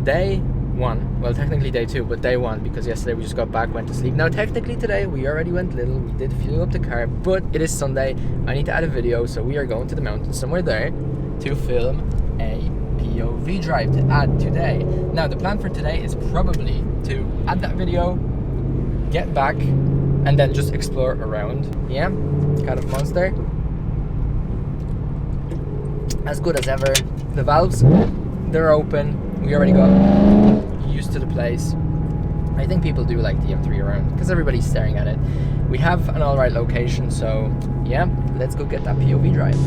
day one. Well, technically day two, but day one, because yesterday we just got back, went to sleep. Now technically today we already went little, we did fuel up the car, but it is Sunday. I need to add a video, so we are going to the mountains somewhere there to film a POV drive to add today. Now the plan for today is probably to add that video, get back, and then just explore around. Yeah, kind of monster. As good as ever. The valves, they're open. We already got used to the place. I think people do like the M3 around because everybody's staring at it. We have an alright location, so yeah, let's go get that POV drive.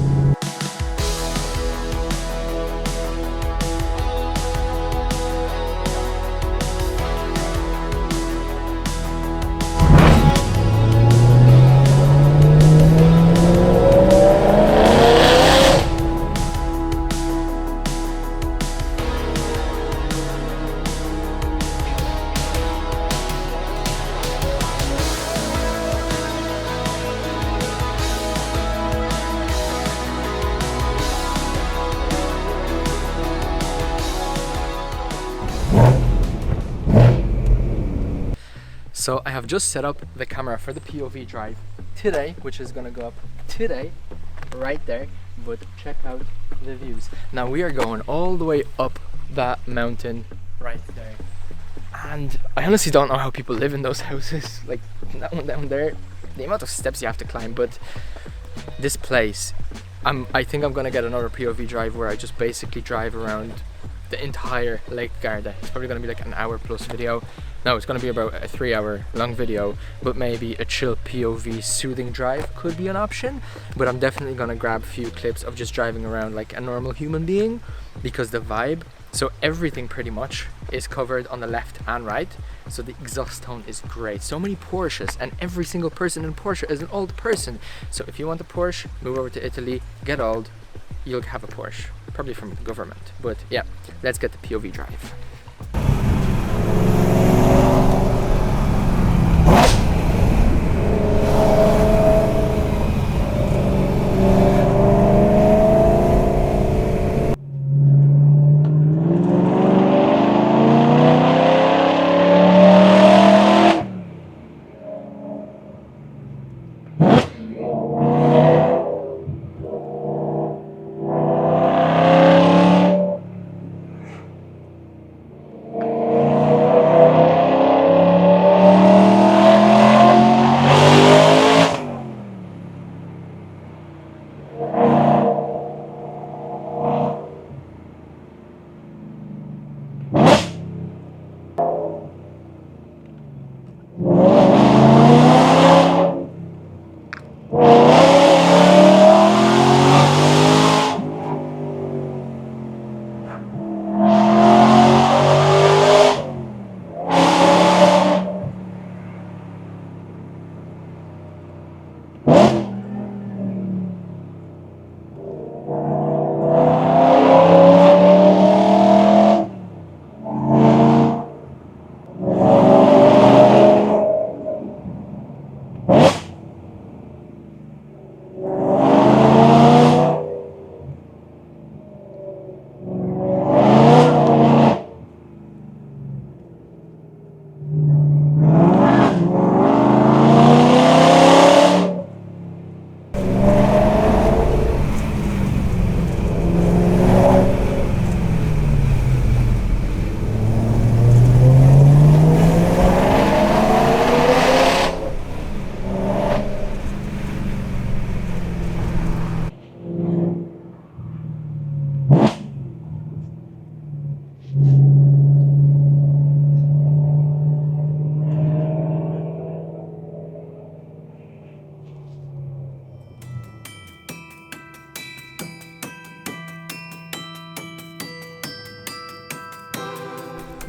So I have just set up the camera for the POV drive today, which is gonna go up today, right there. But check out the views. Now we are going all the way up that mountain right there. And I honestly don't know how people live in those houses, like that one down there. The amount of steps you have to climb, but this place, I think I'm gonna get another POV drive where I just basically drive around the entire Lake Garda. It's probably gonna be like an hour plus video. No, it's going to be about a 3-hour long video, but maybe a chill POV soothing drive could be an option. But I'm definitely going to grab a few clips of just driving around like a normal human being, because the vibe, so everything pretty much is covered on the left and right, so the exhaust tone is great. So many Porsches, and every single person in Porsche is an old person. So if you want a Porsche, move over to Italy, get old, you'll have a Porsche, probably from the government. But yeah, let's get the POV drive.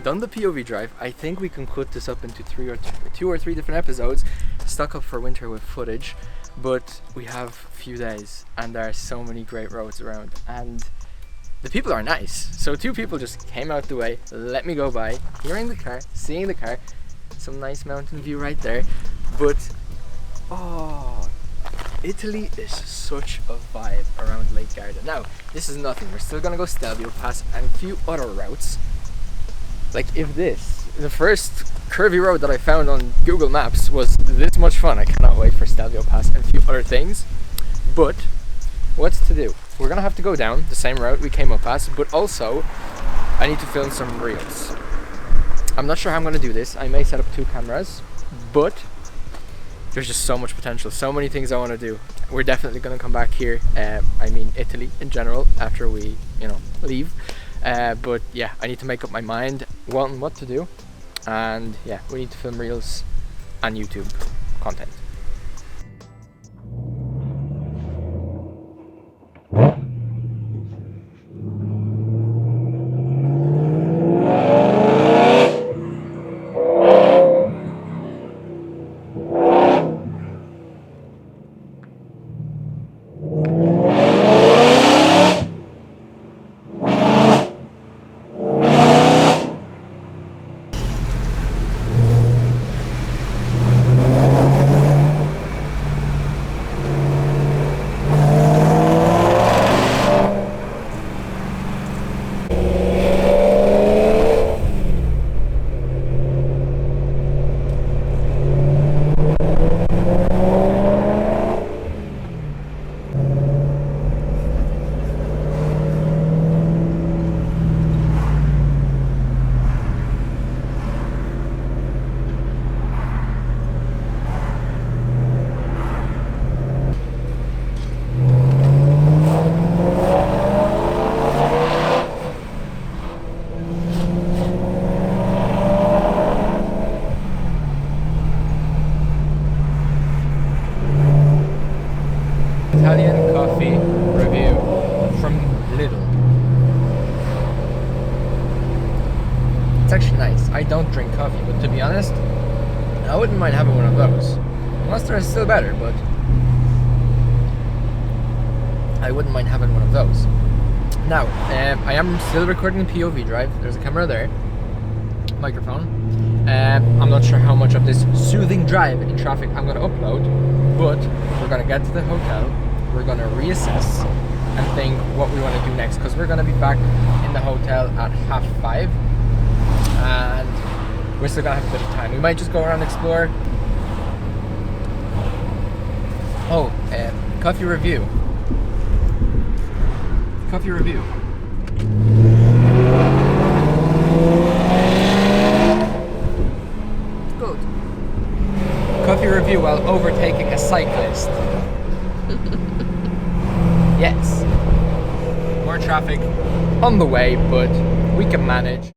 Done the POV drive. I think we can cut this up into two or three different episodes, stock up for winter with footage, but we have a few days and there are so many great roads around and the people are nice. So two people just came out the way, let me go by, hearing the car, seeing the car, some nice mountain view right there. But oh, Italy is such a vibe around Lake Garda. Now, this is nothing. We're still gonna go Stelvio, pass and a few other routes. Like if the first curvy road that I found on Google Maps was this much fun, I cannot wait for Stelvio Pass and a few other things. But what's to do? We're gonna have to go down the same route we came up as, but also I need to film some reels. I'm not sure how I'm gonna do this. I may set up 2 cameras, but there's just so much potential, so many things I want to do. We're definitely gonna come back here. I mean Italy in general after we, leave. But yeah, I need to make up my mind on what to do, and yeah, we need to film reels and YouTube content. Italian coffee review from Lidl. It's actually nice. I don't drink coffee, but to be honest, I wouldn't mind having one of those. Monster is still better, but I wouldn't mind having one of those. Now, I am still recording the POV drive. There's a camera there, microphone. I'm not sure how much of this soothing drive in traffic I'm going to upload, but we're going to get to the hotel. We're going to reassess and think what we want to do next, because we're going to be back in the hotel at 5:30, and we're still going to have a bit of time. We might just go around and explore. Oh, coffee review. Coffee review. Good. Coffee review while overtaking a cyclist. Yes. More traffic on the way, but we can manage.